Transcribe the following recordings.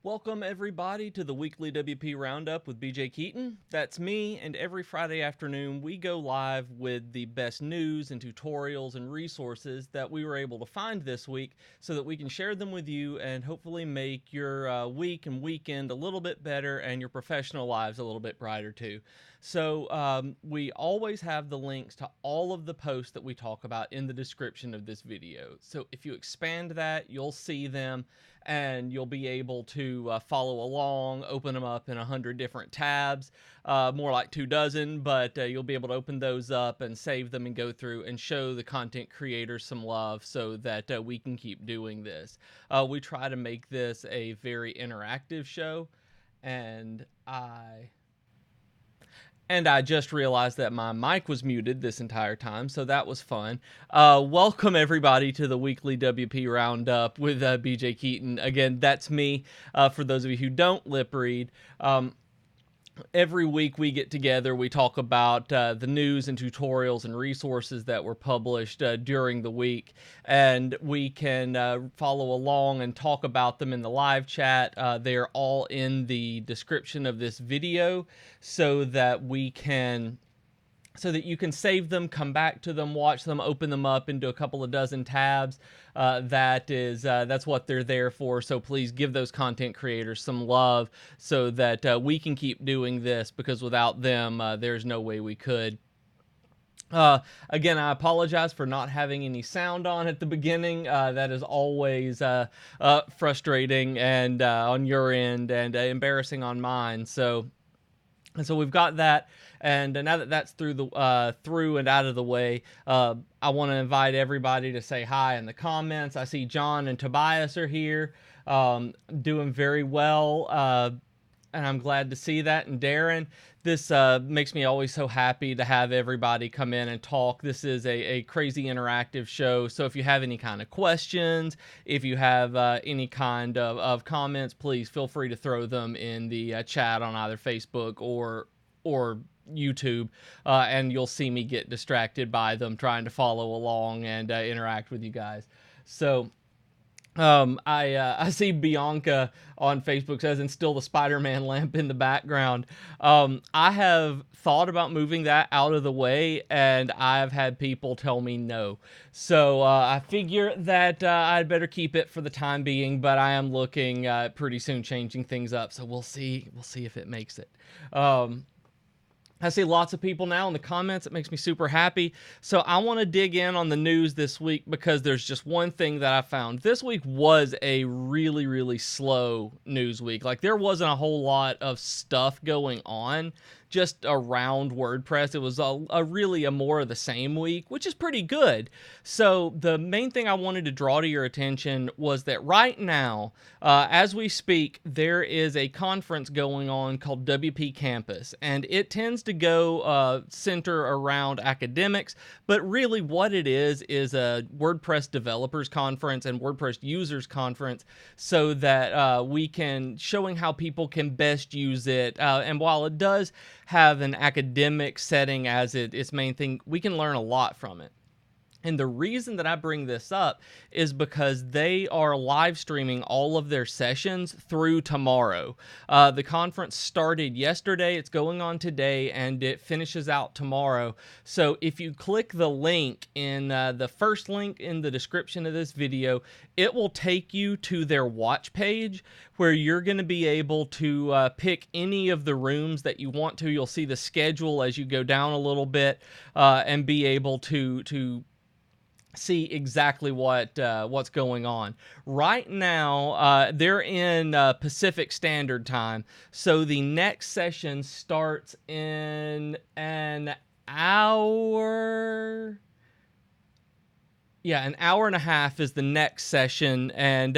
Welcome, everybody, to the weekly WP Roundup with BJ Keeton. That's me, and every Friday afternoon we go live with the best news and tutorials and resources that we were able to find this week so that we can share them with you and hopefully make your week and weekend a little bit better and your professional lives a little bit brighter too. So we always have the links to all of the posts that we talk about in the description of this video. So if you expand that, you'll see them and you'll be able to follow along, open them up in 100 different tabs, more like 24, but you'll be able to open those up and save them and go through and show the content creators some love so that we can keep doing this. We try to make this a very interactive show, and I just realized that my mic was muted this entire time, so that was fun. Welcome, everybody, to the weekly WP Roundup with BJ Keeton. Again, that's me. For those of you who don't lip read, every week we get together, we talk about the news and tutorials and resources that were published during the week, and we can follow along and talk about them in the live chat. They're all in the description of this video so that you can save them, come back to them, watch them, open them up into a couple of dozen tabs. That's what they're there for. So please give those content creators some love so that we can keep doing this, because without them, there's no way we could. Again, I apologize for not having any sound on at the beginning. That is always frustrating and on your end, and embarrassing on mine. So we've got that, and now that that's through and out of the way, I want to invite everybody to say hi in the comments. I see John and Tobias are here, doing very well, and I'm glad to see that. And Darren, this makes me always so happy to have everybody come in and talk. This is a crazy interactive show, so if you have any kind of questions, if you have any kind of comments, please feel free to throw them in the chat on either Facebook or YouTube, and you'll see me get distracted by them trying to follow along and interact with you guys. So I see Bianca on Facebook says, "Instill the Spider-Man lamp in the background." I have thought about moving that out of the way, and I've had people tell me no. So I figure that I'd better keep it for the time being, but I am looking pretty soon changing things up. So we'll see if it makes it. I see lots of people now in the comments. It makes me super happy. So I want to dig in on the news this week, because there's just one thing that I found. This week was a really, really slow news week. Like, there wasn't a whole lot of stuff going on just around WordPress. It was really a more of the same week, which is pretty good. So the main thing I wanted to draw to your attention was that right now, as we speak, there is a conference going on called WP Campus, and it tends to go center around academics, but really what it is a WordPress developers conference and WordPress users conference, so that we can showing how people can best use it. And while it does have an academic setting as its main thing, we can learn a lot from it. And the reason that I bring this up is because they are live streaming all of their sessions through tomorrow. The conference started yesterday, it's going on today, and it finishes out tomorrow. So if you click the link in the first link in the description of this video, it will take you to their watch page, where you're going to be able to pick any of the rooms that you want to. You'll see the schedule as you go down a little bit, and be able to see exactly what's going on. Right now, they're in Pacific Standard Time, so the next session starts in an hour. Yeah, an hour and a half is the next session, and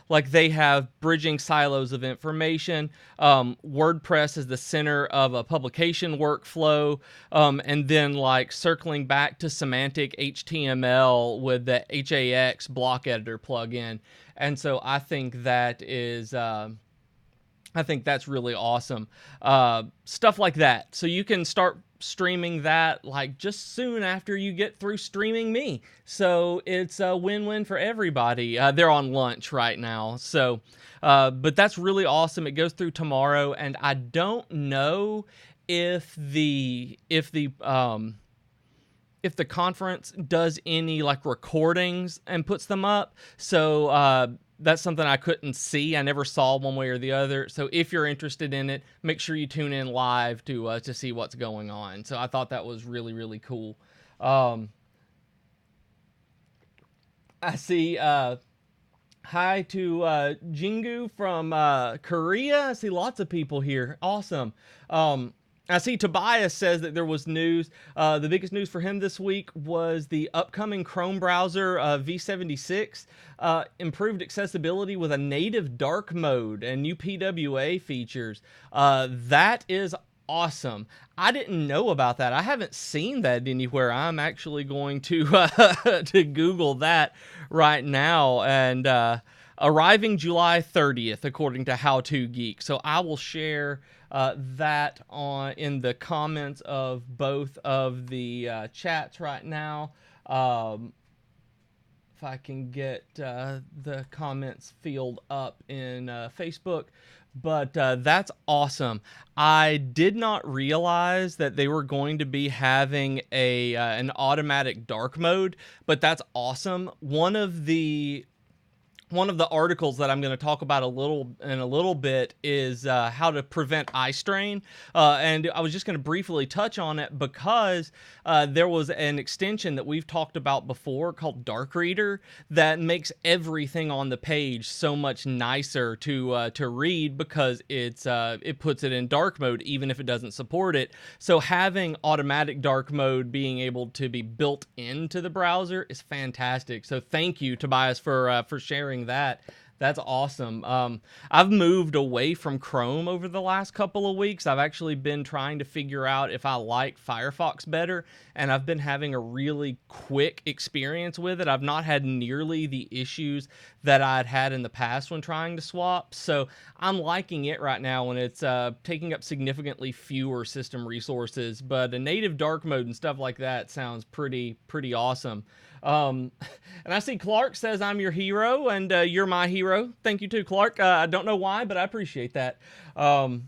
like, they have bridging silos of information. WordPress is the center of a publication workflow, and then like circling back to semantic HTML with the HAX block editor plugin. And so I think that is I think that's really awesome. Stuff like that. So you can start streaming that like just soon after you get through streaming me. So it's a win-win for everybody. They're on lunch right now. So, but that's really awesome. It goes through tomorrow, and I don't know if the conference does any like recordings and puts them up. So that's something I couldn't see. I never saw one way or the other. So if you're interested in it, make sure you tune in live to see what's going on. So I thought that was really, really cool. I see hi to Jingu from Korea. I see lots of people here. Awesome. I see Tobias says that there was news. The biggest news for him this week was the upcoming Chrome browser V76 improved accessibility with a native dark mode and new PWA features. That is awesome. I didn't know about that. I haven't seen that anywhere. I'm actually going to to Google that right now, and arriving July 30th, according to How To Geek. So I will share that in the comments of both of the chats right now. If I can get the comments field up in Facebook. But that's awesome. I did not realize that they were going to be having an automatic dark mode, but that's awesome. One of the articles that I'm going to talk about in a little bit is how to prevent eye strain, and I was just going to briefly touch on it because there was an extension that we've talked about before called Dark Reader that makes everything on the page so much nicer to read because it puts it in dark mode even if it doesn't support it. So having automatic dark mode being able to be built into the browser is fantastic. So thank you, Tobias, for sharing that. That's awesome. I've moved away from Chrome over the last couple of weeks. I've actually been trying to figure out if I like Firefox better, and I've been having a really quick experience with it. I've not had nearly the issues that I'd had in the past when trying to swap, so I'm liking it right now when it's taking up significantly fewer system resources, but a native dark mode and stuff like that sounds pretty awesome. And I see Clark says I'm your hero, and you're my hero. Thank you too, Clark. I don't know why, but I appreciate that. I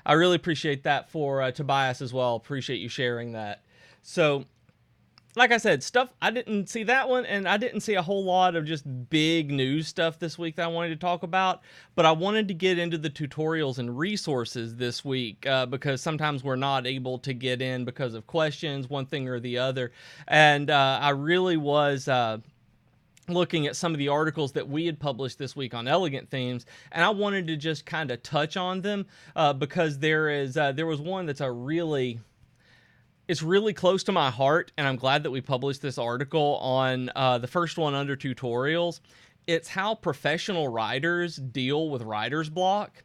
really appreciate that for Tobias as well. Appreciate you sharing that. So, like I said, stuff, I didn't see that one, and I didn't see a whole lot of just big news stuff this week that I wanted to talk about, but I wanted to get into the tutorials and resources this week because sometimes we're not able to get in because of questions, one thing or the other, and I really was looking at some of the articles that we had published this week on Elegant Themes, and I wanted to just kind of touch on them because there was one that's it's really close to my heart, and I'm glad that we published this article on the first one under tutorials. It's how professional writers deal with writer's block.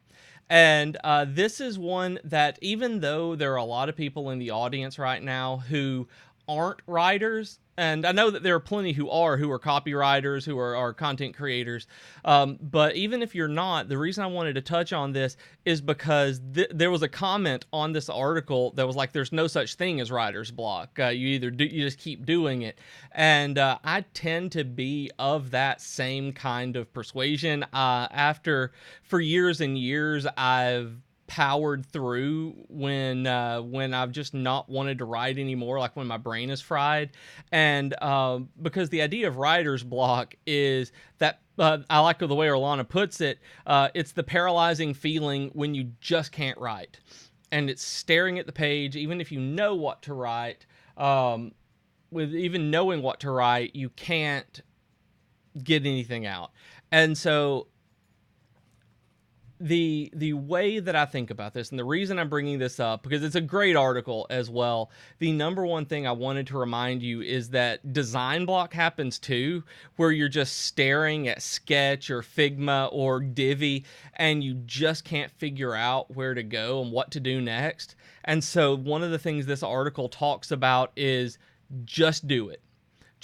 And this is one that, even though there are a lot of people in the audience right now who aren't writers, and I know that there are plenty who are copywriters, who are content creators, but even if you're not, the reason I wanted to touch on this is because there was a comment on this article that was like, there's no such thing as writer's block. You just keep doing it. And I tend to be of that same kind of persuasion. For years and years, I've powered through when I've just not wanted to write anymore, like when my brain is fried. And because the idea of writer's block is that I like the way Orlana puts it, it's the paralyzing feeling when you just can't write, and it's staring at the page even if you know what to write. With even knowing what to write, you can't get anything out. And so the way that I think about this, and the reason I'm bringing this up, because it's a great article as well, the number one thing I wanted to remind you is that design block happens too, where you're just staring at Sketch or Figma or Divi, and you just can't figure out where to go and what to do next. And so one of the things this article talks about is just do it.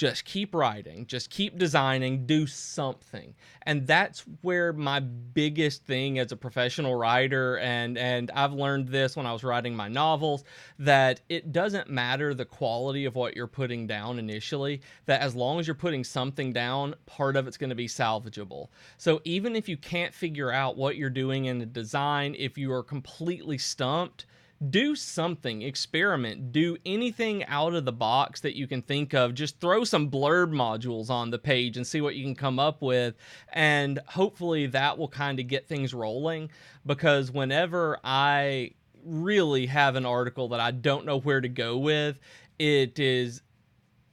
just keep writing, just keep designing, do something. And that's where my biggest thing as a professional writer, and I've learned this when I was writing my novels, that it doesn't matter the quality of what you're putting down initially, that as long as you're putting something down, part of it's going to be salvageable. So even if you can't figure out what you're doing in the design, if you are completely stumped, do something, experiment, do anything out of the box that you can think of. Just throw some blurb modules on the page and see what you can come up with. And hopefully that will kind of get things rolling, because whenever I really have an article that I don't know where to go with, I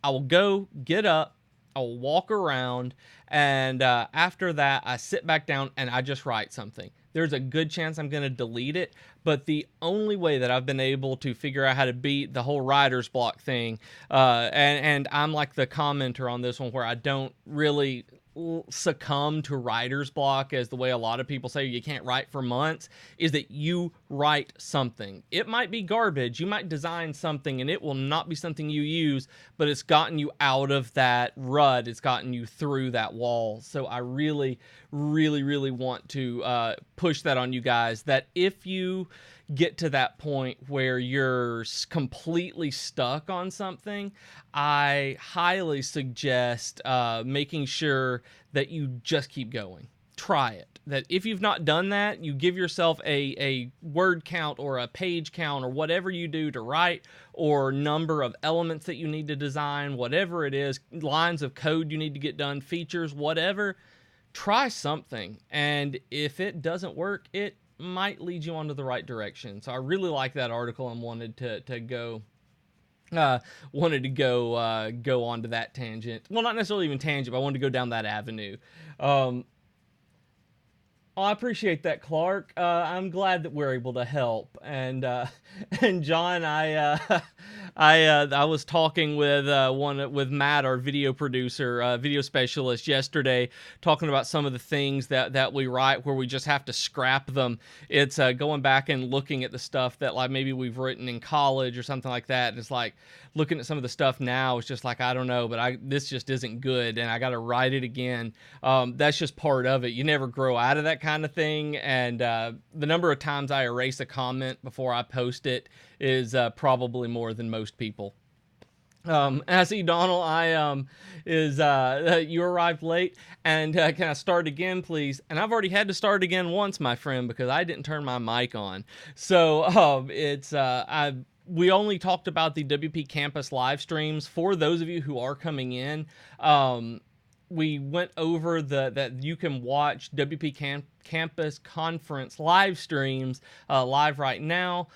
will go get up, I'll walk around, and after that, I sit back down and I just write something. There's a good chance I'm going to delete it, but the only way that I've been able to figure out how to beat the whole writer's block thing, and I'm like the commenter on this one, where I don't really succumb to writer's block as the way a lot of people say you can't write for months, is that you write something. It might be garbage. You might design something and it will not be something you use, but it's gotten you out of that rut. It's gotten you through that wall. So I really, really, really want to push that on you guys, that if you get to that point where you're completely stuck on something, I highly suggest making sure that you just keep going. Try it. That if you've not done that, you give yourself a word count or a page count or whatever you do to write, or number of elements that you need to design, whatever it is, lines of code you need to get done, features, whatever. Try something. And if it doesn't work, it might lead you onto the right direction. So I really like that article and wanted to go go onto that tangent. Well, not necessarily even tangent, but I wanted to go down that avenue. I appreciate that, Clark. I'm glad that we're able to help. And and John, I was talking with Matt, our video producer, video specialist, yesterday, talking about some of the things that we write where we just have to scrap them. It's going back and looking at the stuff that like maybe we've written in college or something like that, and it's like looking at some of the stuff now. It's just like, I don't know, but this just isn't good, and I got to write it again. That's just part of it. You never grow out of that kind of thing, and the number of times I erase a comment before I post it is probably more than most people. I see Donald, you arrived late, and can I start again, please? And I've already had to start again once, my friend, because I didn't turn my mic on. So we only talked about the WP Campus live streams. For those of you who are coming in, we went over that you can watch WP Campus Conference live streams live right now.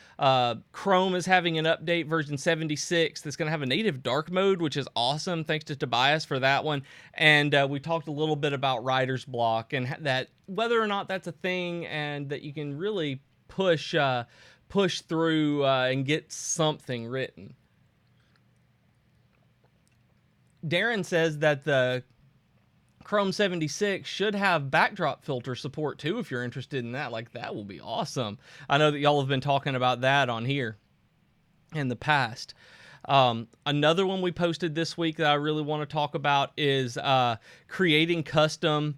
Chrome is having an update, version 76, that's going to have a native dark mode, which is awesome. Thanks to Tobias for that one. And we talked a little bit about writer's block and that whether or not that's a thing, and that you can really push through and get something written. Darren says that the Chrome 76 should have backdrop filter support too, if you're interested in that. Like, that will be awesome. I know that y'all have been talking about that on here in the past. Another one we posted this week that I really want to talk about is creating custom...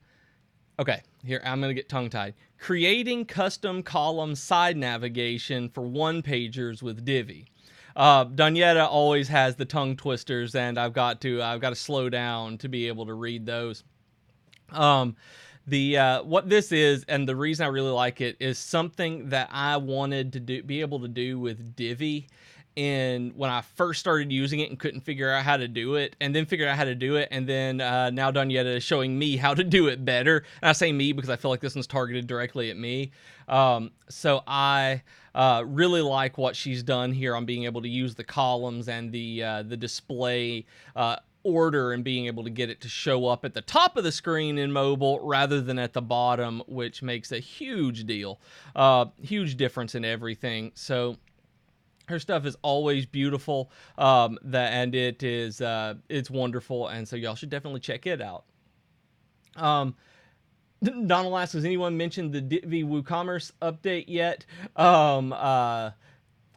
Okay, here, I'm going to get tongue-tied. Creating custom column side navigation for one-pagers with Divi. Donietta always has the tongue twisters, and I've got to slow down to be able to read those. What this is, and the reason I really like it, is something that I wanted to be able to do with Divi when I first started using it and couldn't figure out how to do it, and then figured out how to do it, and then now Donietta is showing me how to do it better. And I say me because I feel like this one's targeted directly at me. So I really like what she's done here on being able to use the columns and the display order, and being able to get it to show up at the top of the screen in mobile rather than at the bottom, which makes a huge deal, huge difference in everything. So her stuff is always beautiful, and it's wonderful, and so y'all should definitely check it out. Donald asks, has anyone mentioned the Divi WooCommerce update yet?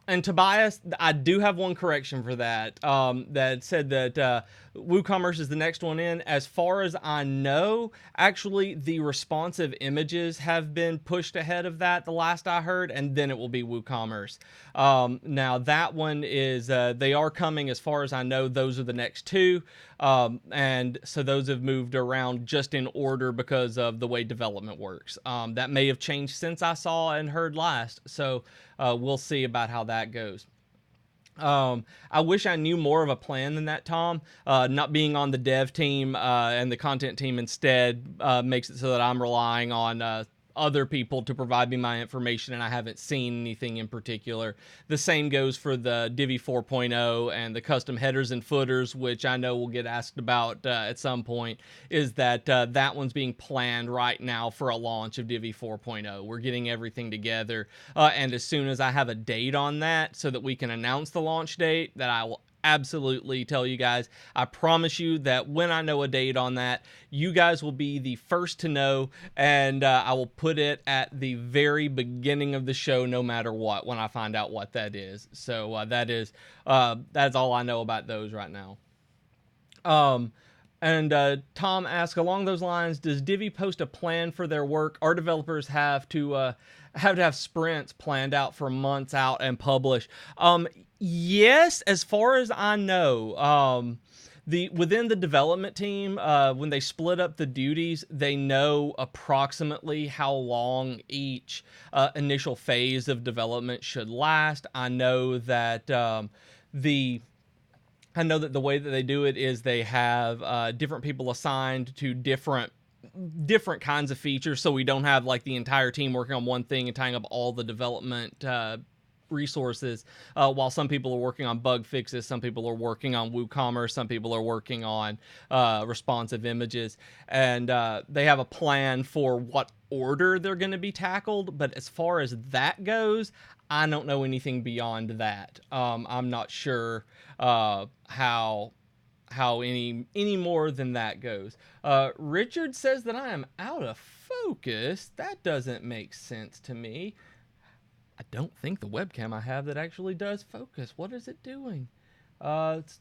And Tobias, I do have one correction for that. That said that WooCommerce is the next one in. As far as I know, actually, the responsive images have been pushed ahead of that, the last I heard, and then it will be WooCommerce. Now, that one is, they are coming, as far as I know, those are the next two. And so those have moved around just in order because of the way development works. That may have changed since I saw and heard last. So we'll see about how that goes. I wish I knew more of a plan than that, Tom. Not being on the dev team and the content team instead makes it so that I'm relying on other people to provide me my information, and I haven't seen anything in particular. The same goes for the Divi 4.0 and the custom headers and footers, which I know we'll get asked about at some point, is that that one's being planned right now for a launch of Divi 4.0. We're getting everything together, and as soon as I have a date on that so that we can announce the launch date, that I will absolutely tell you guys. I promise you that when I know a date on that, you guys will be the first to know, and I will put it at the very beginning of the show, no matter what, when I find out what that is. So that's all I know about those right now. And Tom asks, along those lines, does Divi post a plan for their work? Our developers have to have sprints planned out for months out and publish. Yes, as far as I know. Within the development team, when they split up the duties, they know approximately how long each initial phase of development should last. I know that the way that they do it is they have different people assigned to different kinds of features, so we don't have like the entire team working on one thing and tying up all the development resources, while some people are working on bug fixes, some people are working on WooCommerce, some people are working on responsive images, and they have a plan for what order they're going to be tackled. But as far as that goes, I don't know anything beyond that. I'm not sure how any more than that goes. Richard says that I am out of focus. That doesn't make sense to me. I don't think the webcam I have that actually does focus. What is it doing? That's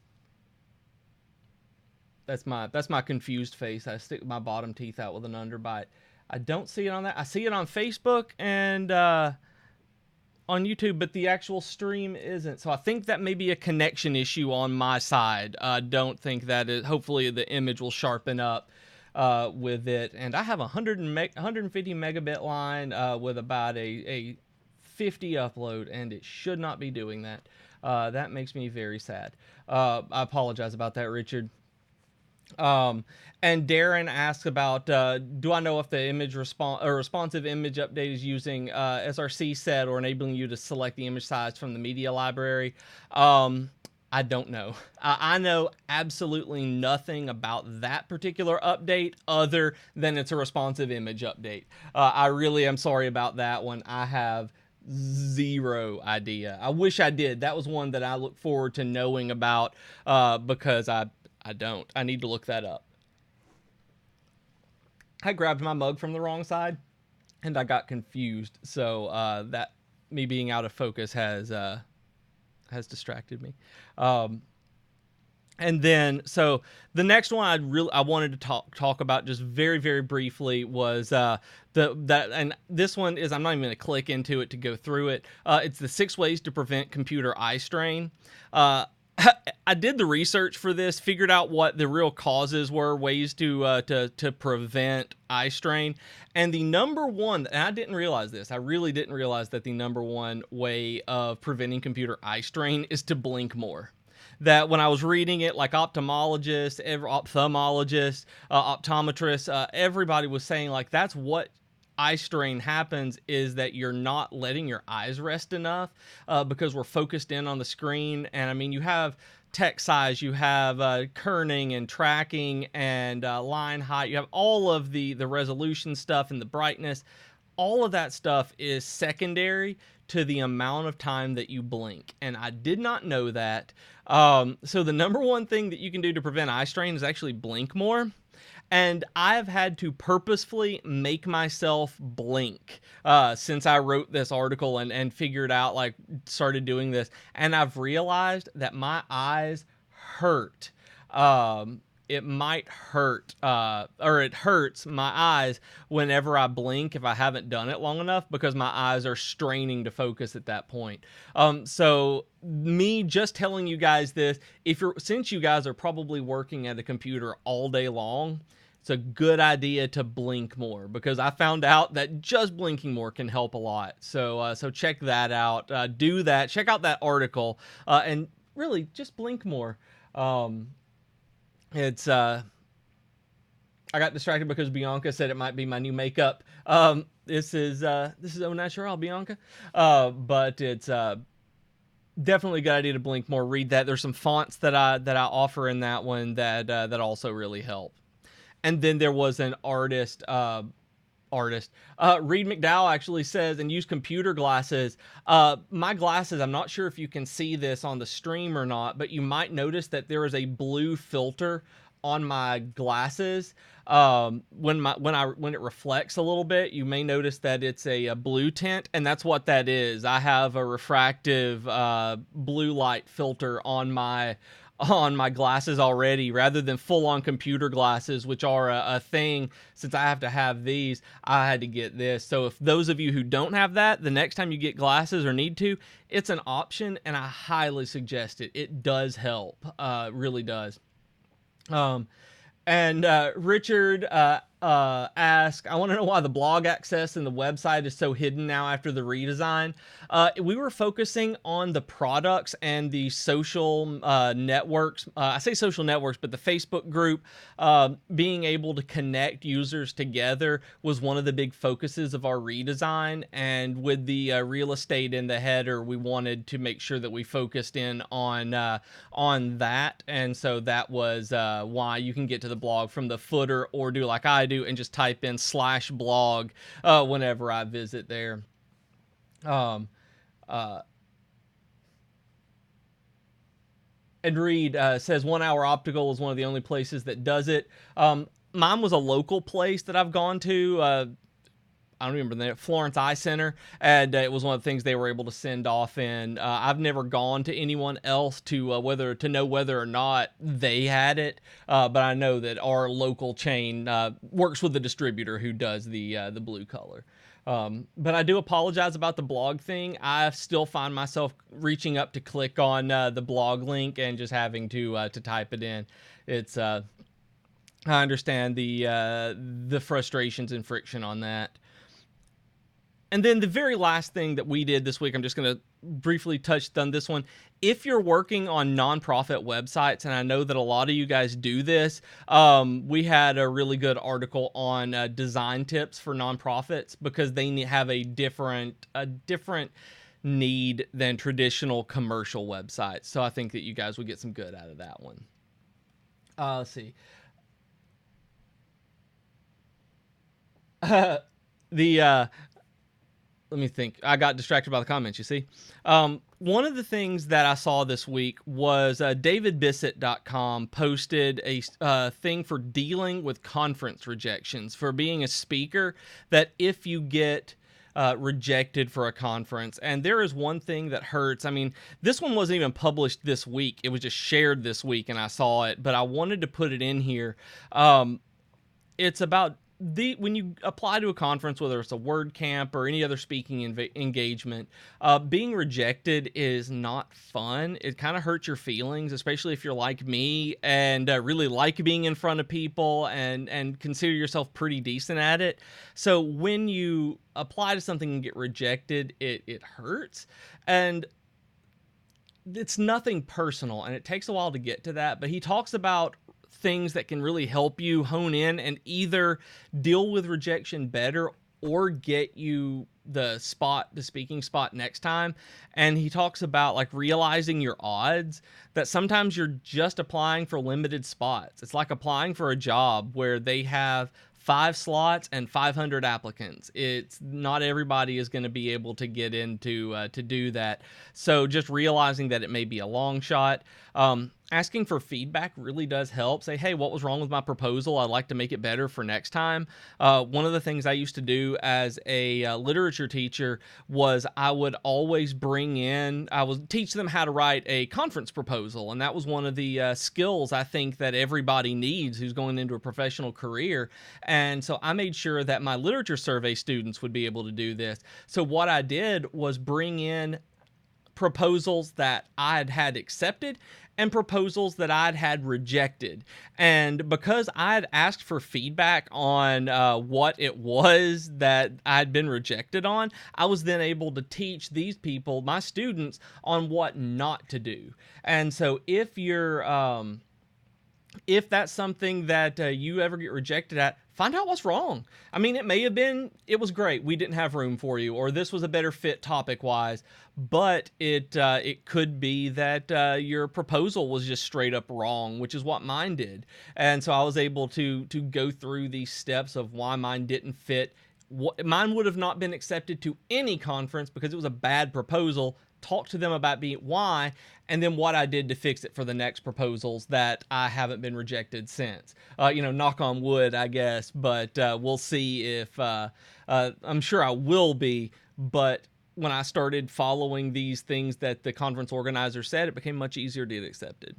my confused face. I stick my bottom teeth out with an underbite. I don't see it on that. I see it on Facebook and on YouTube, but the actual stream isn't. So I think that may be a connection issue on my side. I don't think that is. Hopefully the image will sharpen up with it. And I have a 150 megabit line with about a 50 upload, and it should not be doing that. That makes me very sad. I apologize about that, Richard. And Darren asks about, do I know if the responsive image update is using SRC set or enabling you to select the image size from the media library? I don't know. I know absolutely nothing about that particular update other than it's a responsive image update. I really am sorry about that one. I have zero idea. I wish I did. That was one that I look forward to knowing about because I don't. I need to look that up. I grabbed my mug from the wrong side and I got confused. So that me being out of focus has distracted me. And then, so the next one I wanted to talk about just very, very briefly was and this one is, I'm not even going to click into it to go through it. It's the 6 ways to prevent computer eye strain. I did the research for this, figured out what the real causes were, ways to prevent eye strain, and the number one, and I didn't realize this, I really didn't realize that the number one way of preventing computer eye strain is to blink more. That when I was reading it, like ophthalmologists, ophthalmologists, optometrists, everybody was saying like that's what eye strain happens, is that you're not letting your eyes rest enough because we're focused in on the screen. And I mean, you have text size, you have kerning and tracking and line height, you have all of the resolution stuff and the brightness. All of that stuff is secondary to the amount of time that you blink. And I did not know that. So the number one thing that you can do to prevent eye strain is actually blink more. And I've had to purposefully make myself blink since I wrote this article and figured out, like, started doing this. And I've realized that my eyes hurt it might hurt, or it hurts my eyes whenever I blink if I haven't done it long enough, because my eyes are straining to focus at that point. So me just telling you guys this, since you guys are probably working at a computer all day long, it's a good idea to blink more, because I found out that just blinking more can help a lot. So check that out. Do that. Check out that article, and really just blink more. It's I got distracted because Bianca said it might be my new makeup. This is au naturel, Bianca. But it's definitely a good idea to blink more. Read that. There's some fonts that I offer in that one that also really help. And then there was an artist. Reed McDowell actually says, and use computer glasses. My glasses, I'm not sure if you can see this on the stream or not, but you might notice that there is a blue filter on my glasses. When it reflects a little bit, you may notice that it's a blue tint, and that's what that is. I have a refractive blue light filter on my glasses already, rather than full-on computer glasses, which are a thing. Since I have to have these, I had to get this. So if those of you who don't have that, the next time you get glasses or need to, it's an option, and I highly suggest it. It does help, really does. And Richard asked, I want to know why the blog access and the website is so hidden now after the redesign. We were focusing on the products and the social networks. I say social networks, but the Facebook group, being able to connect users together was one of the big focuses of our redesign. And with the real estate in the header, we wanted to make sure that we focused in on that. And so that was why you can get to the blog from the footer, or do like I do and just type in /blog whenever I visit there. And Reed says 1 Hour Optical is one of the only places that does it. Mine was a local place that I've gone to. I don't remember the name, Florence Eye Center, and it was one of the things they were able to send off in. I've never gone to anyone else to know whether or not they had it, but I know that our local chain works with the distributor who does the blue color. But I do apologize about the blog thing. I still find myself reaching up to click on the blog link and just having to type it in. It's I understand the frustrations and friction on that. And then the very last thing that we did this week, I'm just going to briefly touch on this one. If you're working on nonprofit websites, and I know that a lot of you guys do this, we had a really good article on design tips for nonprofits, because they have a different need than traditional commercial websites. So I think that you guys would get some good out of that one. Let's see. Let me think. I got distracted by the comments, you see. One of the things that I saw this week was davidbissett.com posted a thing for dealing with conference rejections, for being a speaker, that if you get rejected for a conference, and there is one thing that hurts. I mean, this one wasn't even published this week. It was just shared this week, and I saw it, but I wanted to put it in here. It's about when you apply to a conference, whether it's a WordCamp or any other speaking engagement, being rejected is not fun. It kind of hurts your feelings, especially if you're like me and really like being in front of people and consider yourself pretty decent at it. So when you apply to something and get rejected, it hurts. And it's nothing personal, and it takes a while to get to that, but he talks about things that can really help you hone in and either deal with rejection better or get you the speaking spot next time. And he talks about like realizing your odds, that sometimes you're just applying for limited spots. It's like applying for a job where they have 5 slots and 500 applicants. It's not everybody is going to be able to get into to do that. So just realizing that it may be a long shot. asking for feedback really does help. Say, hey, what was wrong with my proposal? I'd like to make it better for next time. One of the things I used to do as a literature teacher was I would always I would teach them how to write a conference proposal. And that was one of the skills I think that everybody needs who's going into a professional career. And so I made sure that my literature survey students would be able to do this. So what I did was bring in proposals that I'd had accepted and proposals that I'd had rejected. And because I'd asked for feedback on what it was that I'd been rejected on, I was then able to teach these people, my students, on what not to do. And so if that's something that you ever get rejected at, find out what's wrong. I mean, it may have been, it was great, we didn't have room for you, or this was a better fit topic-wise, but it could be that your proposal was just straight up wrong, which is what mine did. And so I was able to go through these steps of why mine didn't fit. Mine would have not been accepted to any conference because it was a bad proposal. Talk to them about why, and then what I did to fix it for the next proposals that I haven't been rejected since. Knock on wood, I guess, but we'll see if I'm sure I will be. But when I started following these things that the conference organizer said, it became much easier to get accepted.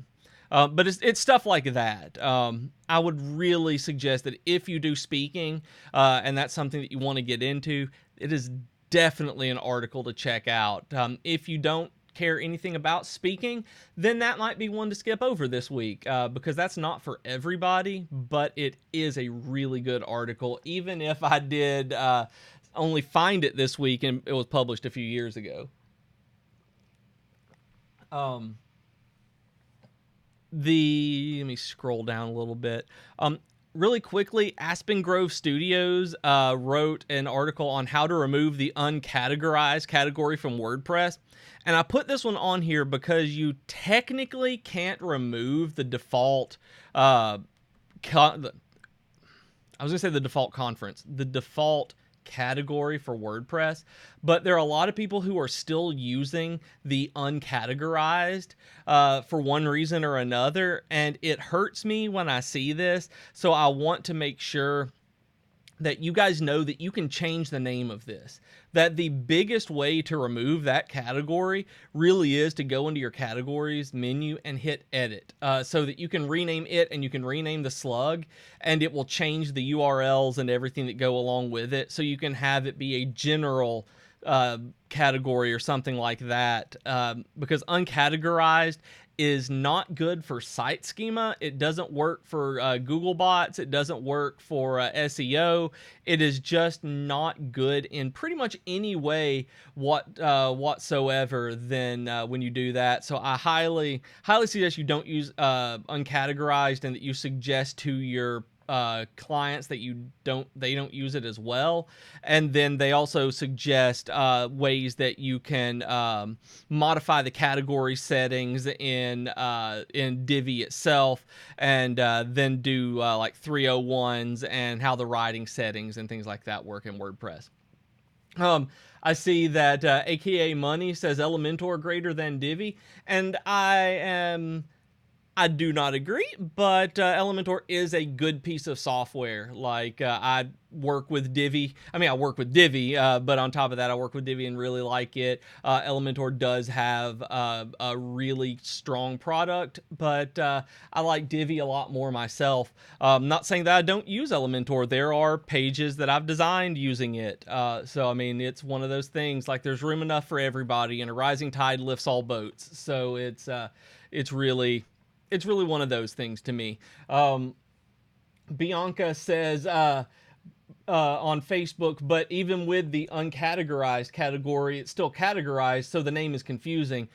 But it's stuff like that. I would really suggest that if you do speaking, and that's something that you want to get into, it is definitely an article to check out. If you don't care anything about speaking, then that might be one to skip over this week, because that's not for everybody, but it is a really good article, even if I did only find it this week and it was published a few years ago. Let me scroll down a little bit. Really quickly, Aspen Grove Studios wrote an article on how to remove the uncategorized category from WordPress. And I put this one on here because you technically can't remove the default, I was going to say the default conference, the default category for WordPress, but there are a lot of people who are still using the uncategorized for one reason or another, and it hurts me when I see this. So I want to make sure that you guys know that you can change the name of this. That the biggest way to remove that category really is to go into your categories menu and hit edit, so that you can rename it and you can rename the slug, and it will change the URLs and everything that go along with it, so you can have it be a general category or something like that, because uncategorized is not good for site schema. It doesn't work for Google bots. It doesn't work for SEO. It is just not good in pretty much any way whatsoever then when you do that. So I highly suggest you don't use uncategorized, and that you suggest to your clients that they don't use it as well. And then they also suggest ways that you can modify the category settings in Divi itself, and then do like 301s and how the writing settings and things like that work in WordPress. I see that AKA Money says Elementor greater than Divi, and I do not agree, but Elementor is a good piece of software. Like, I work with Divi. I work with Divi, but on top of that, I work with Divi and really like it. Elementor does have a really strong product, but I like Divi a lot more myself. Not saying that I don't use Elementor. There are pages that I've designed using it. So, it's one of those things, like there's room enough for everybody, and a rising tide lifts all boats. So it's really one of those things to me. Bianca says on Facebook, but even with the uncategorized category, it's still categorized, so the name is confusing.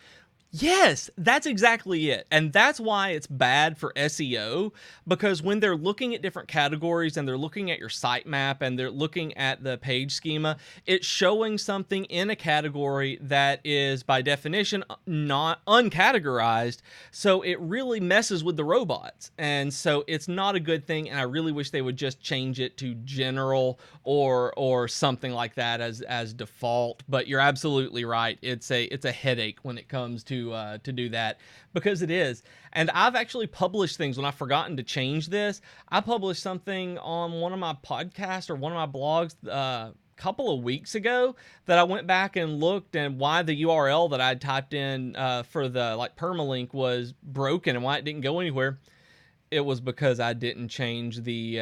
Yes, that's exactly it. And that's why it's bad for SEO, because when they're looking at different categories and they're looking at your sitemap and they're looking at the page schema, it's showing something in a category that is by definition not uncategorized. So it really messes with the robots. And so it's not a good thing. And I really wish they would just change it to general or something like that as default. But you're absolutely right. It's a headache when it comes to to do that, because it is. And I've actually published things when I've forgotten to change this. I published something on one of my podcasts or one of my blogs couple of weeks ago that I went back and looked, and why the URL that I typed in for the permalink was broken and why it didn't go anywhere. It was because I didn't change the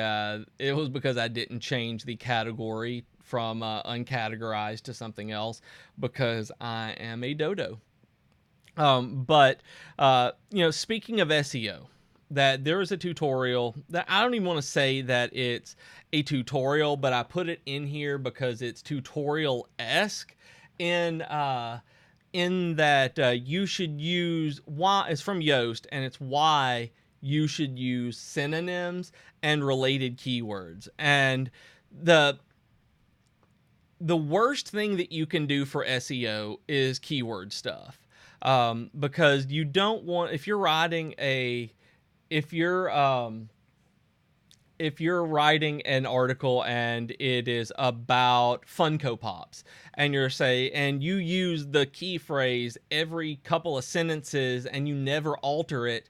category from uncategorized to something else, because I am a dodo. But speaking of SEO, that there is a tutorial that I don't even want to say that it's a tutorial, but I put it in here because it's tutorial-esque in that you should use why. It's from Yoast, and it's why you should use synonyms and related keywords. And the worst thing that you can do for SEO is keyword stuff, because you don't want, if you're writing an article and it is about Funko Pops, and you use the key phrase every couple of sentences and you never alter it,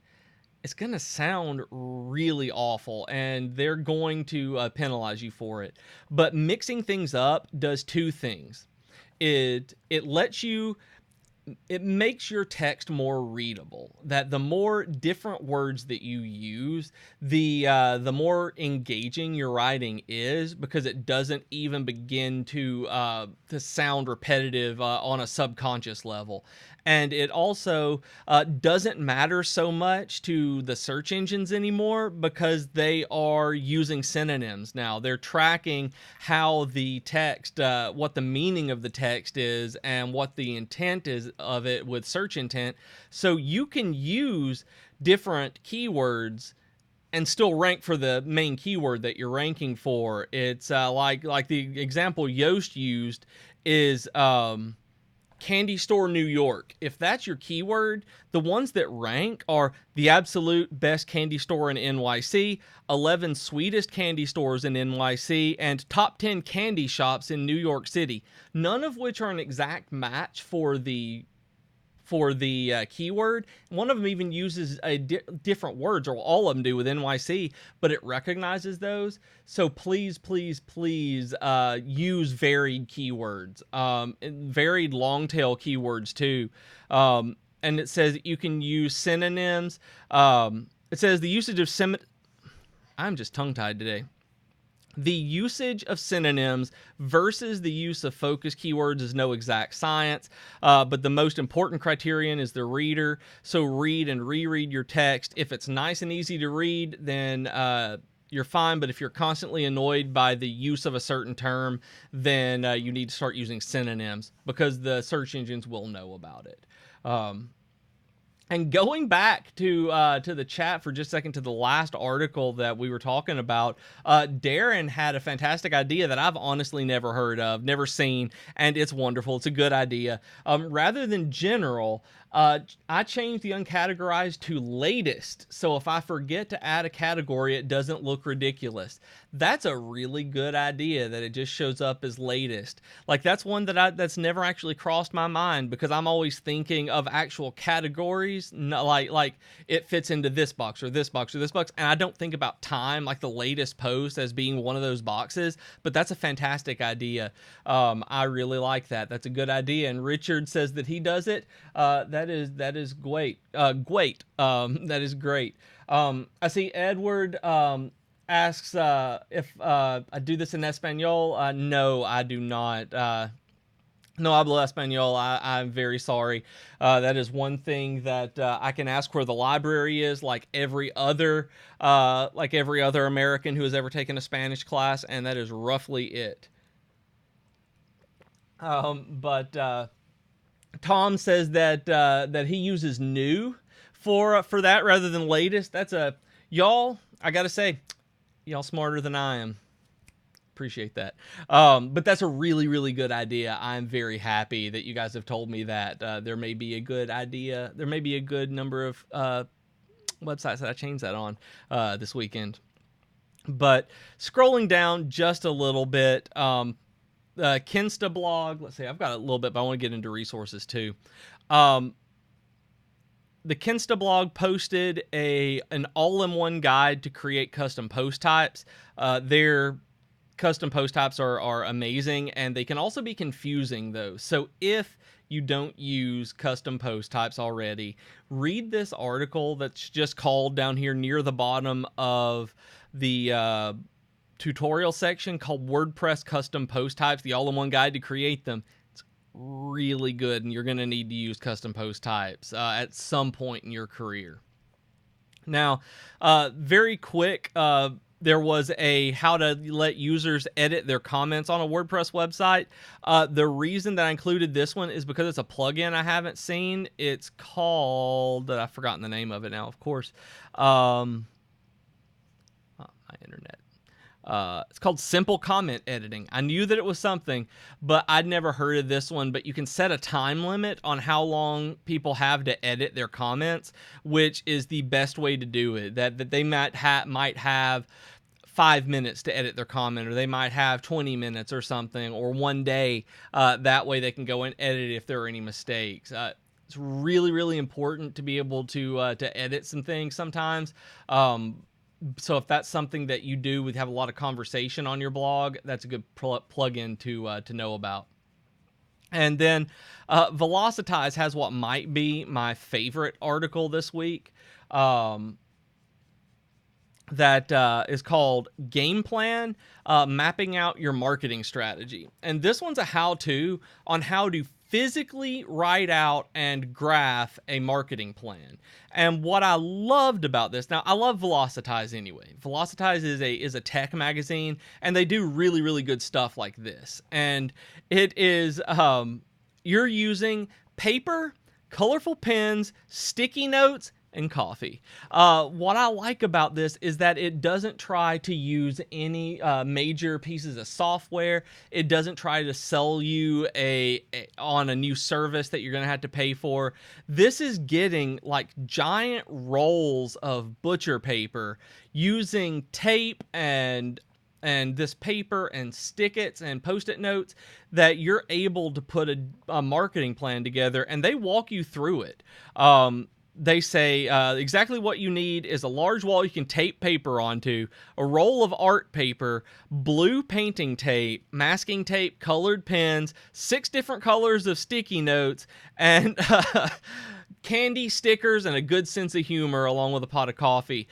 it's going to sound really awful, and they're going to penalize you for it. But mixing things up does two things. It makes your text more readable. That the more different words that you use, the more engaging your writing is, because it doesn't even begin to sound repetitive on a subconscious level. And it also doesn't matter so much to the search engines anymore, because they are using synonyms now. They're tracking how the text, what the meaning of the text is, and what the intent is of it with search intent. So you can use different keywords and still rank for the main keyword that you're ranking for. It's like the example Yoast used is candy store New York. If that's your keyword, the ones that rank are the absolute best candy store in NYC, 11 sweetest candy stores in NYC, and top 10 candy shops in New York City. None of which are an exact match for the keyword. One of them even uses different words, or all of them do with NYC, but it recognizes those. So please, please, please use varied keywords, varied long tail keywords too. And it says you can use synonyms. It says the usage of I'm just tongue tied today. The usage of synonyms versus the use of focus keywords is no exact science, but the most important criterion is the reader. So read and reread your text. If it's nice and easy to read, then you're fine. But if you're constantly annoyed by the use of a certain term, then you need to start using synonyms, because the search engines will know about it. And going back to the chat for just a second, to the last article that we were talking about, Darren had a fantastic idea that I've honestly never heard of, never seen, and it's wonderful. It's a good idea. Rather than general, I changed the uncategorized to latest, so if I forget to add a category, it doesn't look ridiculous. That's a really good idea, that it just shows up as latest. Like, that's one that's never actually crossed my mind, because I'm always thinking of actual categories, like it fits into this box or this box or this box, and I don't think about time, like the latest post, as being one of those boxes. But that's a fantastic idea. I really like that. That's a good idea. And Richard says that he does it. That is great. That is great. I see Edward asks if I do this in Espanol. No, I do not. No hablo español. I'm very sorry. That is one thing that I can ask where the library is, like every other American who has ever taken a Spanish class, and that is roughly it. But Tom says that he uses new for that rather than latest. That's y'all. I gotta say, y'all smarter than I am. Appreciate that. But that's a really, really good idea. I'm very happy that you guys have told me that. There may be a good idea. There may be a good number of websites that I changed that on this weekend. But scrolling down just a little bit, Kinsta blog. Let's see. I've got a little bit, but I want to get into resources too. the Kinsta blog posted an all-in-one guide to create custom post types. Their custom post types are amazing, and they can also be confusing though. So if you don't use custom post types already, read this article that's just called down here near the bottom of the tutorial section, called WordPress Custom Post Types, the all-in-one guide to create them. It's really good, and you're going to need to use custom post types at some point in your career. Now, very quick, there was a how to let users edit their comments on a WordPress website. The reason that I included this one is because it's a plugin I haven't seen. It's called, I've forgotten the name of it now, of course. My internet. It's called Simple Comment Editing. I knew that it was something, but I'd never heard of this one. But you can set a time limit on how long people have to edit their comments, which is the best way to do it. That they might have 5 minutes to edit their comment, or they might have 20 minutes or something, or 1 day. That way they can go and edit if there are any mistakes. It's really, really important to be able to edit some things sometimes. So if that's something that you do, have a lot of conversation on your blog, that's a good plugin to know about. And then Velocitize has what might be my favorite article this week. That is called Game Plan, Mapping Out Your Marketing Strategy. And this one's a how-to on how to physically write out and graph a marketing plan. And what I loved about this, now I love Velocitize anyway. Velocitize is a tech magazine, and they do really, really good stuff like this. And it is, you're using paper, colorful pens, sticky notes, and coffee. What I like about this is that it doesn't try to use any major pieces of software. It doesn't try to sell you on a new service that you're going to have to pay for. This is getting like giant rolls of butcher paper using tape and this paper and stick-its and post-it notes that you're able to put a marketing plan together, and they walk you through it. They say exactly what you need is a large wall you can tape paper onto, a roll of art paper, blue painting tape, masking tape, colored pens, 6 different colors of sticky notes, and candy stickers, and a good sense of humor along with a pot of coffee.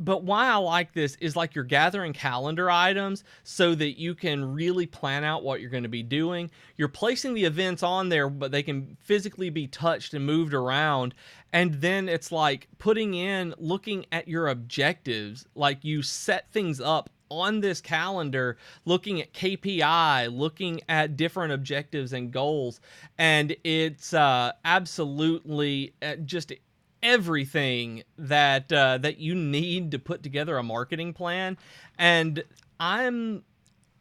But why I like this is like you're gathering calendar items so that you can really plan out what you're going to be doing. You're placing the events on there, but they can physically be touched and moved around. And then it's like looking at your objectives, like you set things up on this calendar, looking at KPI, looking at different objectives and goals. And it's absolutely just everything that you need to put together a marketing plan. And I'm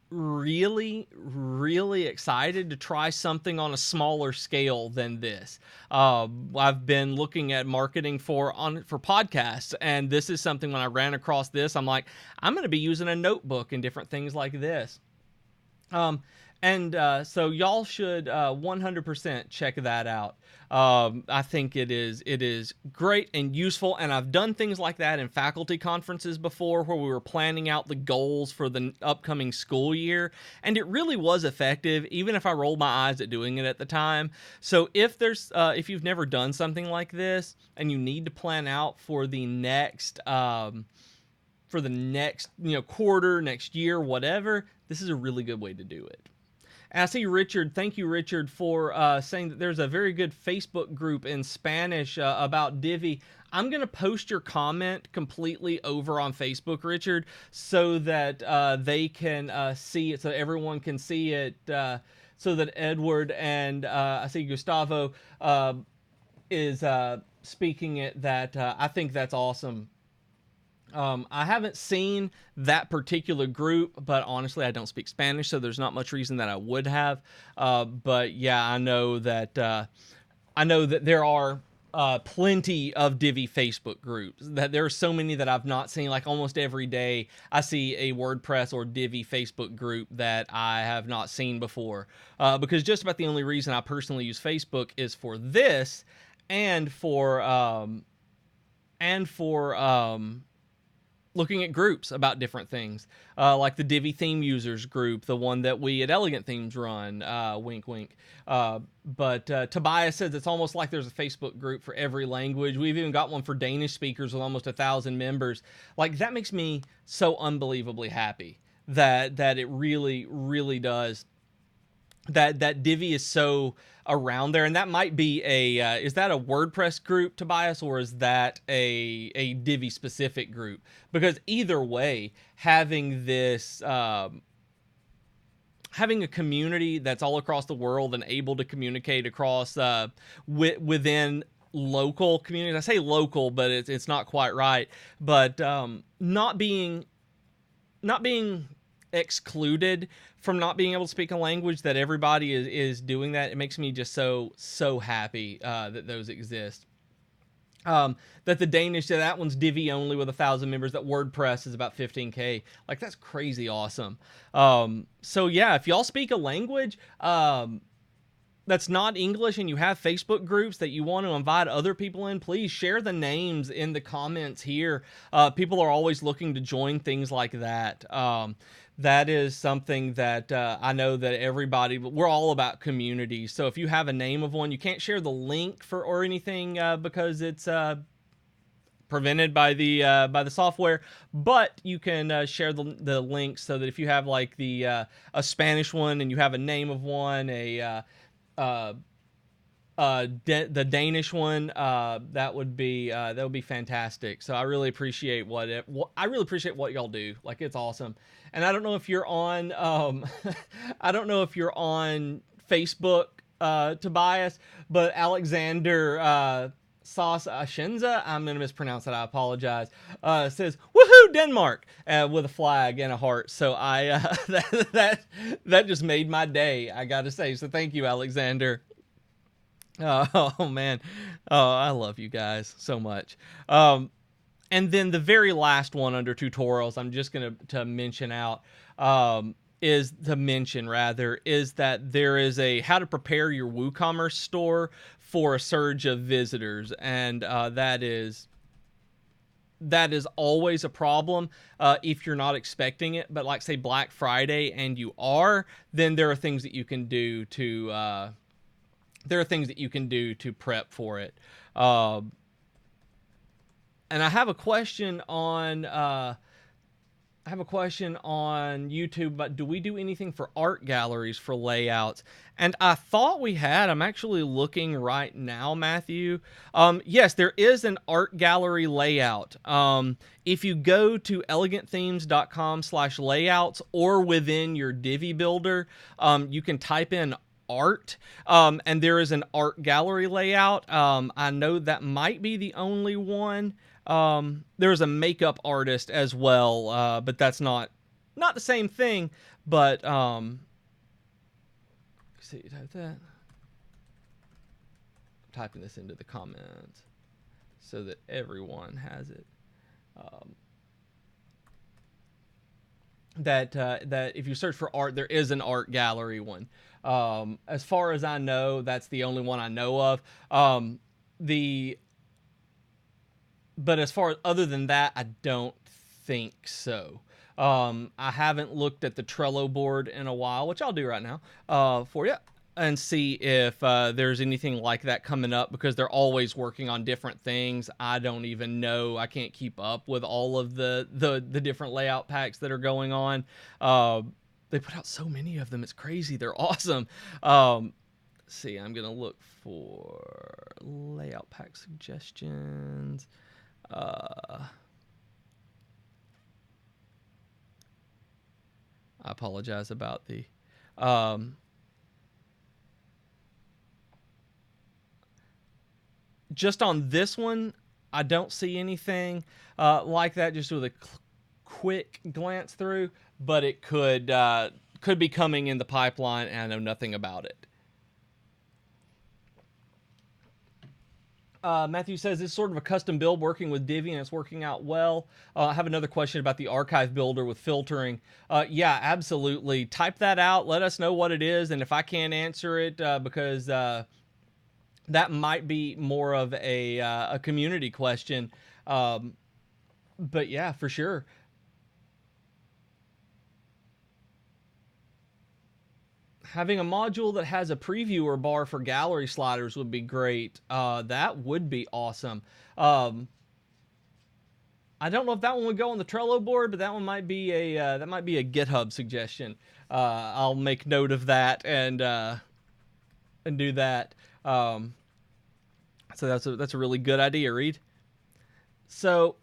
really, really excited to try something on a smaller scale than this. I've been looking at marketing for podcasts, and this is something when I ran across this, I'm like, I'm going to be using a notebook and different things like this. So y'all should 100% check that out. I think it is great and useful, and I've done things like that in faculty conferences before where we were planning out the goals for the upcoming school year, and it really was effective, even if I rolled my eyes at doing it at the time. So if you've never done something like this and you need to plan out for the next quarter, next year, whatever, this is a really good way to do it. And I see Richard. Thank you, Richard, for saying that there's a very good Facebook group in Spanish about Divi. I'm going to post your comment completely over on Facebook, Richard, so that they can see it, so everyone can see it, so that Edward and I see Gustavo is speaking it. That I think that's awesome. I haven't seen that particular group, but honestly, I don't speak Spanish, so there's not much reason that I would have. But yeah, I know that there are plenty of Divi Facebook groups. That there are so many that I've not seen. Like almost every day, I see a WordPress or Divi Facebook group that I have not seen before. Because just about the only reason I personally use Facebook is for this. and for looking at groups about different things, like the Divi theme users group, the one that we at Elegant Themes run. Wink, wink. But Tobias says it's almost like there's a Facebook group for every language. We've even got one for Danish speakers with almost 1,000 members. Like, that makes me so unbelievably happy that it really does. That Divi is so around there, and that might be is that a WordPress group, Tobias, or is that a Divi specific group? Because either way, having this having a community that's all across the world and able to communicate across within local communities. I say local, but it's not quite right. But not being excluded from not being able to speak a language, that everybody is doing that. It makes me just so happy that those exist. That the Danish, that one's Divi only with 1,000 members, that WordPress is about 15K. Like, that's crazy awesome. So yeah, if y'all speak a language that's not English and you have Facebook groups that you want to invite other people in, please share the names in the comments here. People are always looking to join things like that. That is something that I know that we're all about community. So if you have a name of one, you can't share the link or anything because it's prevented by the software, but you can share the link so that if you have like a Spanish one and you have a name of one, the Danish one, that would be fantastic. So I really appreciate what y'all do. Like, it's awesome. And I don't know if you're on I don't know if you're on Facebook, Tobias, but Alexander Sasha, I'm going to mispronounce that, I apologize, says, "Woohoo, Denmark," with a flag and a heart. So that just made my day, I got to say. So thank you, Alexander. Oh, man. Oh, I love you guys so much. And then the very last one under tutorials, I'm just going to mention out, is that there is a how to prepare your WooCommerce store for a surge of visitors. And that is always a problem if you're not expecting it. But like, say, Black Friday and you are, then there are things that you can do to prep for it. And I have a question on YouTube, but do we do anything for art galleries for layouts? And I thought we had. I'm actually looking right now, Matthew. Yes, there is an art gallery layout. If you go to elegantthemes.com/layouts, or within your Divi builder, you can type in art, and there is an art gallery layout. I know that might be the only one. There's a makeup artist as well, but that's not the same thing. But see, type that. I'm typing this into the comments so that everyone has it. That if you search for art, there is an art gallery one. As far as I know, that's the only one I know of. But as far as other than that, I don't think so. I haven't looked at the Trello board in a while, which I'll do right now for you, and see if there's anything like that coming up, because they're always working on different things. I don't even know. I can't keep up with all of the different layout packs that are going on. They put out so many of them. It's crazy. They're awesome. Let's see, I'm going to look for layout pack suggestions. I apologize about the just on this one, I don't see anything like that, just with a quick glance through, but it could be coming in the pipeline, and I know nothing about it. Matthew says it's sort of a custom build working with Divi, and it's working out well. I have another question about the archive builder with filtering. Yeah, absolutely. Type that out. Let us know what it is, and if I can't answer it because that might be more of a community question. Um, but yeah, for sure. Having a module that has a previewer bar for gallery sliders would be great. That would be awesome. Um, I don't know if that one would go on the Trello board, but that one might be a GitHub suggestion. I'll make note of that and do that. Um, so that's a really good idea, Reed. So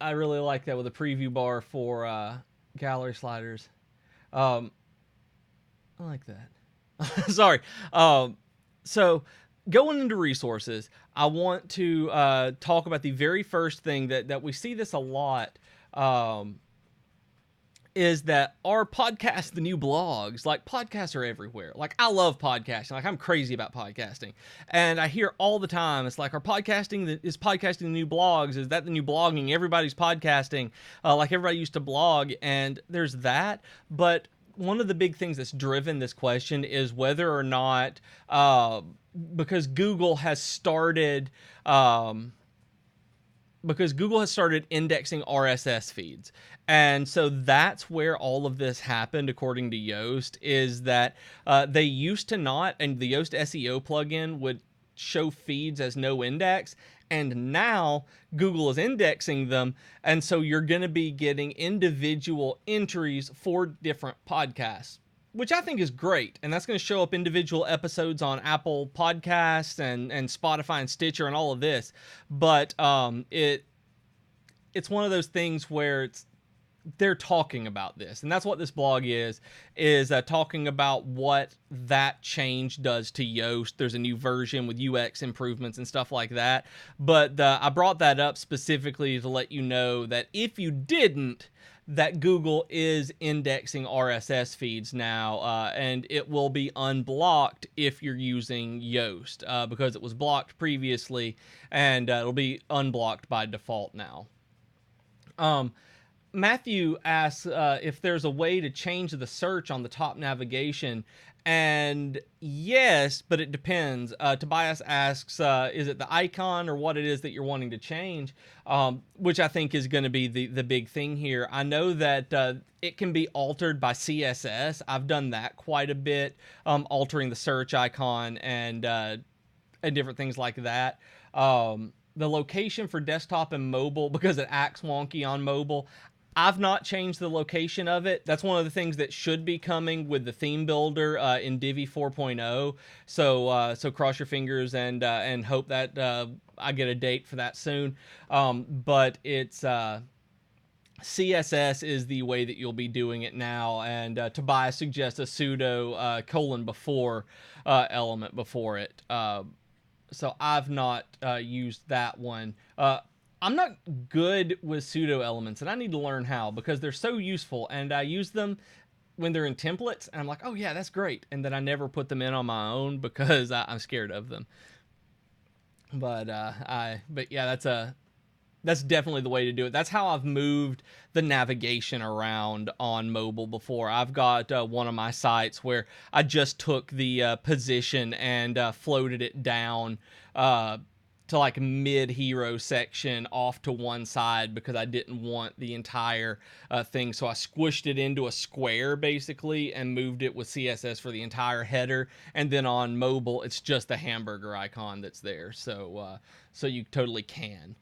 I really like that with a preview bar for gallery sliders. Um, I like that. Sorry. So going into resources, I want to talk about the very first thing that we see this a lot. Is that our podcasts the new blogs? Like, podcasts are everywhere. Like, I love podcasting. Like, I'm crazy about podcasting, and I hear all the time, it's like, our podcasting is podcasting the new blogs? Is that the new blogging? Everybody's podcasting, like everybody used to blog, and there's that. But one of the big things that's driven this question is whether or not, because Google has started. Because Google has started indexing RSS feeds. And so that's where all of this happened, according to Yoast, is that they used to not, and the Yoast SEO plugin would show feeds as no index. And now Google is indexing them. And so you're going to be getting individual entries for different podcasts, which I think is great. And that's going to show up individual episodes on Apple Podcasts and Spotify and Stitcher and all of this. But it's one of those things where they're talking about this, and that's what this blog is talking about what that change does to Yoast. There's a new version with UX improvements and stuff like that. But I brought that up specifically to let you know that if you didn't, that Google is indexing RSS feeds now, and it will be unblocked if you're using Yoast, because it was blocked previously, and it'll be unblocked by default now. Matthew asks if there's a way to change the search on the top navigation. And yes, but it depends. Tobias asks, is it the icon or what it is that you're wanting to change? Which I think is going to be the big thing here. I know that it can be altered by CSS. I've done that quite a bit, altering the search icon and different things like that. The location for desktop and mobile, because it acts wonky on mobile, I've not changed the location of it. That's one of the things that should be coming with the theme builder in Divi 4.0. So cross your fingers and hope that I get a date for that soon. But it's CSS is the way that you'll be doing it now. And Tobias suggests a pseudo colon before element before it. So I've not used that one. I'm not good with pseudo elements, and I need to learn how, because they're so useful, and I use them when they're in templates, and I'm like, oh yeah, that's great, and then I never put them in on my own because I'm scared of them. But yeah, that's definitely the way to do it. That's how I've moved the navigation around on mobile before. I've got one of my sites where I just took the position and floated it down to like mid-hero section off to one side, because I didn't want the entire thing. So I squished it into a square basically and moved it with CSS for the entire header. And then on mobile, it's just the hamburger icon that's there. So you totally can.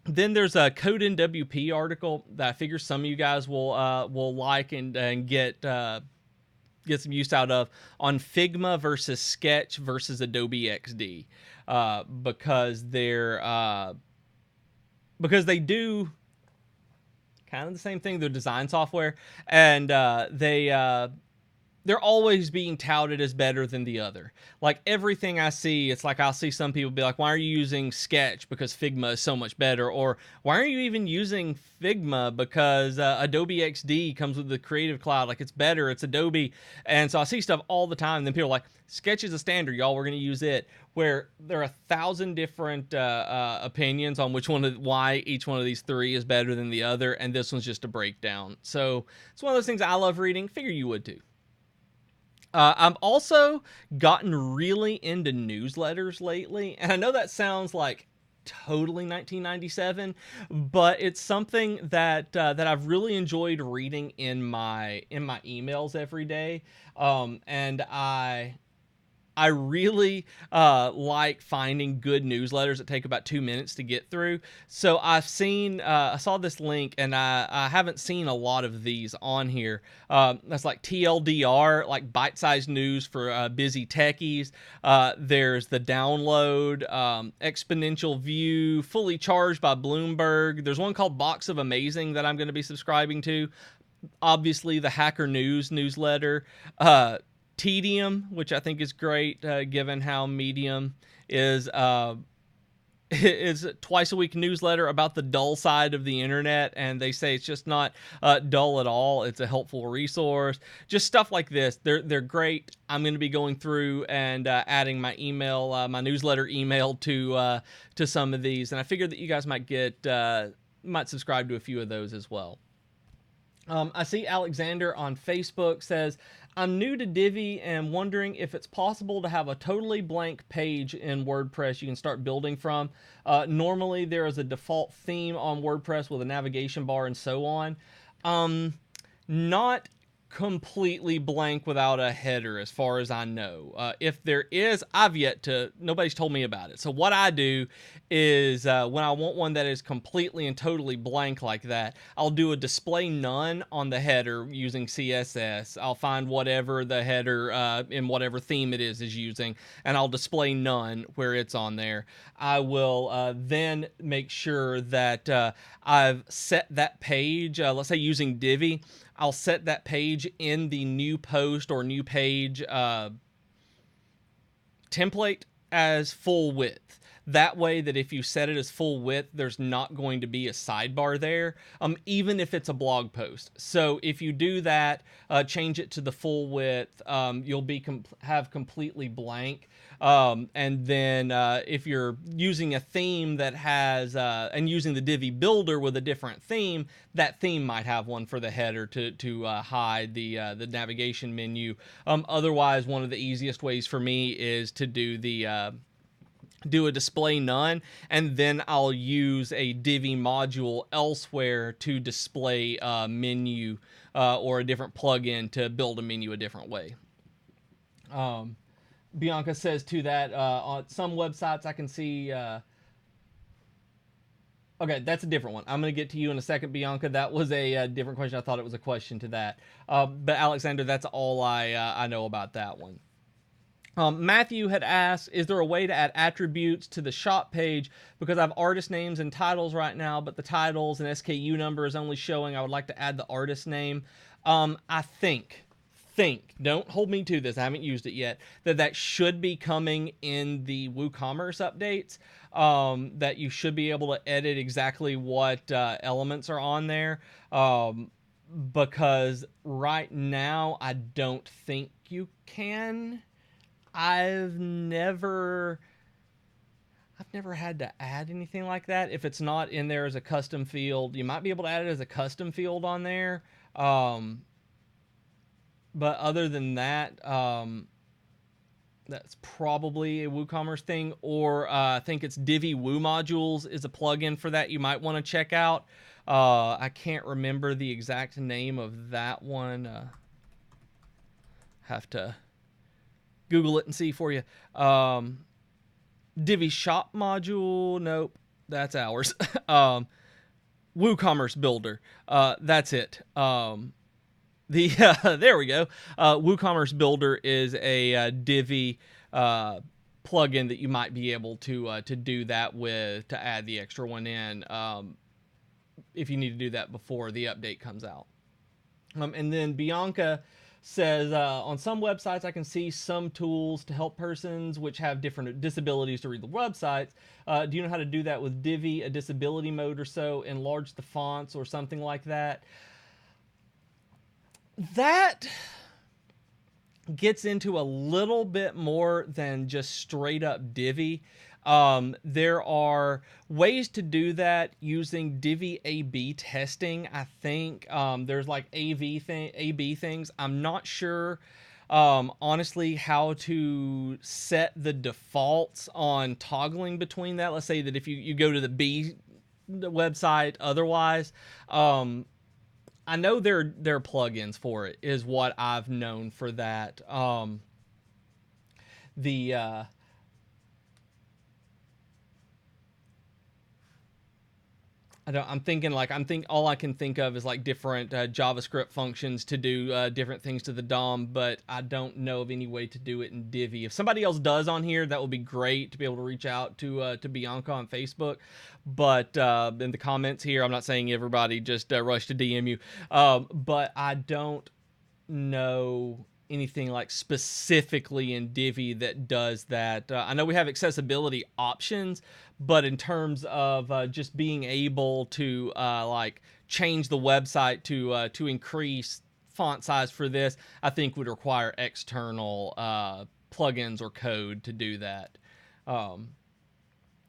Then there's a Code in WP article that I figure some of you guys will like and get some use out of, on Figma versus Sketch versus Adobe XD, because they do kind of the same thing. They're design software, and they're always being touted as better than the other. Like, everything I see, it's like I'll see some people be like, why are you using Sketch because Figma is so much better? Or why are you even using Figma because Adobe XD comes with the Creative Cloud? Like, it's better, it's Adobe. And so I see stuff all the time, and then people are like, Sketch is a standard, y'all, we're going to use it. Where there are 1,000 different opinions on why each one of these three is better than the other, and this one's just a breakdown. So it's one of those things I love reading. Figure you would too. I'm also gotten really into newsletters lately, and I know that sounds like totally 1997, but it's something that I've really enjoyed reading in my emails every day, and I really like finding good newsletters that take about 2 minutes to get through. So I saw this link, and I haven't seen a lot of these on here. That's like TLDR, like bite-sized news for busy techies. There's the Download, Exponential View, Fully Charged by Bloomberg. There's one called Box of Amazing that I'm going to be subscribing to. Obviously, the Hacker News newsletter. Tedium, which I think is great, given how Medium is is twice a week newsletter about the dull side of the internet, and they say it's just not dull at all. It's a helpful resource. Just stuff like this. They're great. I'm going to be going through and adding my email, my newsletter email to some of these, and I figured that you guys might subscribe to a few of those as well. I see Alexander on Facebook says, I'm new to Divi and wondering if it's possible to have a totally blank page in WordPress you can start building from. Normally there is a default theme on WordPress with a navigation bar and so on. Not completely blank without a header as far as I know. If there is, nobody's told me about it. So what I do is when I want one that is completely and totally blank like that, I'll do a display none on the header using CSS. I'll find whatever the header in whatever theme it is using, and I'll display none where it's on there. I will then make sure that I've set that page, let's say using Divi, I'll set that page in the new post or new page template as full width. That way that if you set it as full width, there's not going to be a sidebar there, even if it's a blog post. So if you do that, change it to the full width, you'll have completely blank. And then if you're using a theme that has, and using the Divi builder with a different theme, that theme might have one for the header to hide the navigation menu. Otherwise, one of the easiest ways for me is to do a display none, and then I'll use a Divi module elsewhere to display a menu or a different plugin to build a menu a different way. Bianca says to that, on some websites I can see... Okay, that's a different one. I'm going to get to you in a second, Bianca. That was a different question. I thought it was a question to that. But Alexander, that's all I know about that one. Matthew had asked, is there a way to add attributes to the shop page? Because I have artist names and titles right now, but the titles and SKU number is only showing. I would like to add the artist name. I think, don't hold me to this, I haven't used it yet, that should be coming in the WooCommerce updates, that you should be able to edit exactly what elements are on there, because right now I don't think you can. I've never had to add anything like that. If it's not in there as a custom field, you might be able to add it as a custom field on there. But other than that, that's probably a WooCommerce thing. Or I think it's Divi Woo Modules is a plugin for that you might want to check out. I can't remember the exact name of that one. Have to Google it and see for you. Divi Shop Module, nope, that's ours. WooCommerce Builder, that's it. There we go. WooCommerce Builder is a Divi plugin that you might be able to do that with, to add the extra one in, if you need to do that before the update comes out. And then Bianca says, on some websites I can see some tools to help persons which have different disabilities to read the websites. Do you know how to do that with Divi, a disability mode or so, enlarge the fonts or something like that? That gets into a little bit more than just straight up Divi. There are ways to do that using Divi A/B testing. I think there's like A/B things. I'm not sure honestly how to set the defaults on toggling between that. Let's say that if you go to the website otherwise, I know there are plugins for it, is what I've known for that. The I'm thinking like all I can think of is like different JavaScript functions to do different things to the DOM, but I don't know of any way to do it in Divi. If somebody else does on here, that would be great to be able to reach out to Bianca on Facebook. But in the comments here, I'm not saying everybody just rush to DM you, but I don't know anything like specifically in Divi that does that. I know we have accessibility options, but in terms of just being able to like change the website to increase font size for this, I think would require external plugins or code to do that. And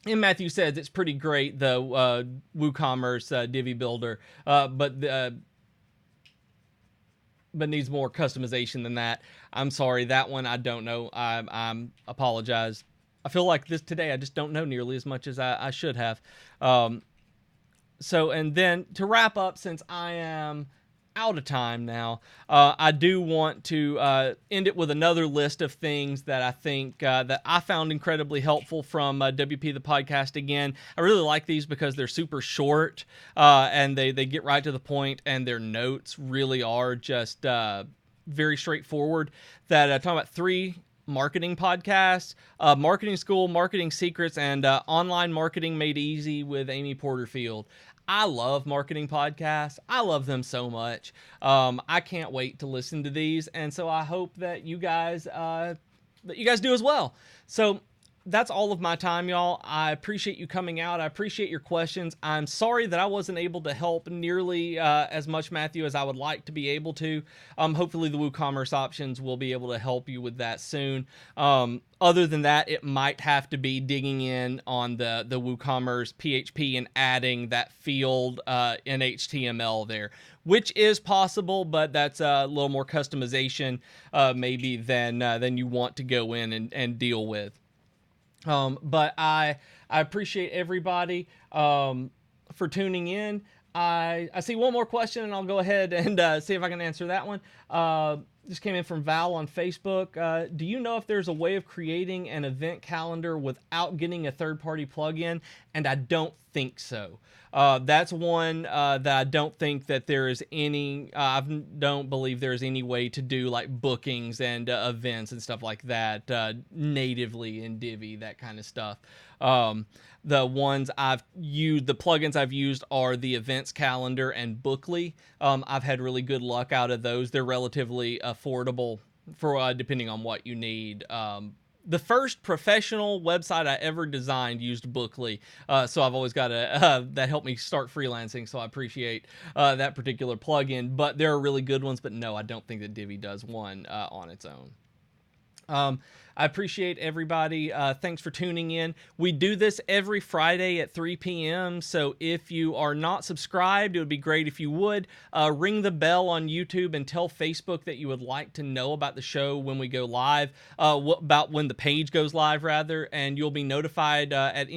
Matthew says it's pretty great, the WooCommerce Divi builder, but needs more customization than that. I'm sorry, that one I don't know. I'm apologize. I feel like this today I just don't know nearly as much as I should have. So, and then to wrap up, since I am out of time now, I do want to end it with another list of things that I think that I found incredibly helpful from WP the podcast. Again, I really like these because they're super short and they get right to the point, and their notes really are just very straightforward. That talking about 3 marketing podcasts, Marketing School, Marketing Secrets, and Online Marketing Made Easy with Amy Porterfield. I love marketing podcasts. I love them so much. I can't wait to listen to these, and so I hope that you guys do as well. So that's all of my time, y'all. I appreciate you coming out. I appreciate your questions. I'm sorry that I wasn't able to help nearly as much, Matthew, as I would like to be able to. Hopefully the WooCommerce options will be able to help you with that soon. Other than that, it might have to be digging in on the WooCommerce PHP and adding that field in HTML there, which is possible, but that's a little more customization maybe than you want to go in and deal with. But I appreciate everybody for tuning in. I see one more question, and I'll go ahead and see if I can answer that one. This came in from Val on Facebook. Do you know if there's a way of creating an event calendar without getting a third-party plugin? And I don't think so. That's one that I don't think that there is any, I don't believe there's any way to do like bookings and events and stuff like that natively in Divi, that kind of stuff. The ones I've used, the plugins I've used are the events calendar and Bookly. I've had really good luck out of those. They're relatively affordable for depending on what you need. The first professional website I ever designed used Bookly, so I've always got that helped me start freelancing, so I appreciate that particular plugin. But there are really good ones, but no, I don't think that Divi does one on its own. I appreciate everybody. Thanks for tuning in. We do this every Friday at 3 p.m. So if you are not subscribed, it would be great if you would ring the bell on YouTube and tell Facebook that you would like to know about the show when we go live, about when the page goes live rather, and you'll be notified at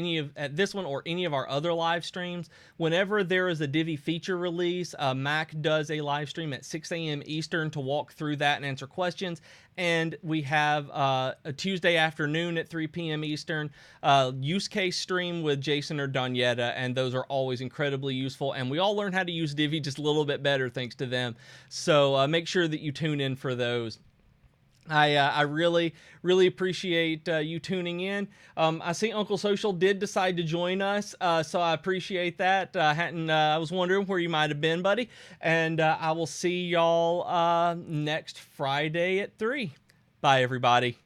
this one or any of our other live streams. Whenever there is a Divi feature release, Mac does a live stream at 6 a.m. Eastern to walk through that and answer questions. And we have a Tuesday afternoon at 3 p.m. Eastern use case stream with Jason or Donietta, and those are always incredibly useful. And we all learn how to use Divi just a little bit better thanks to them. So make sure that you tune in for those. I really appreciate you tuning in. I see Uncle Social did decide to join us, so I appreciate that. I was wondering where you might have been, buddy. And I will see y'all next Friday at 3. Bye, everybody.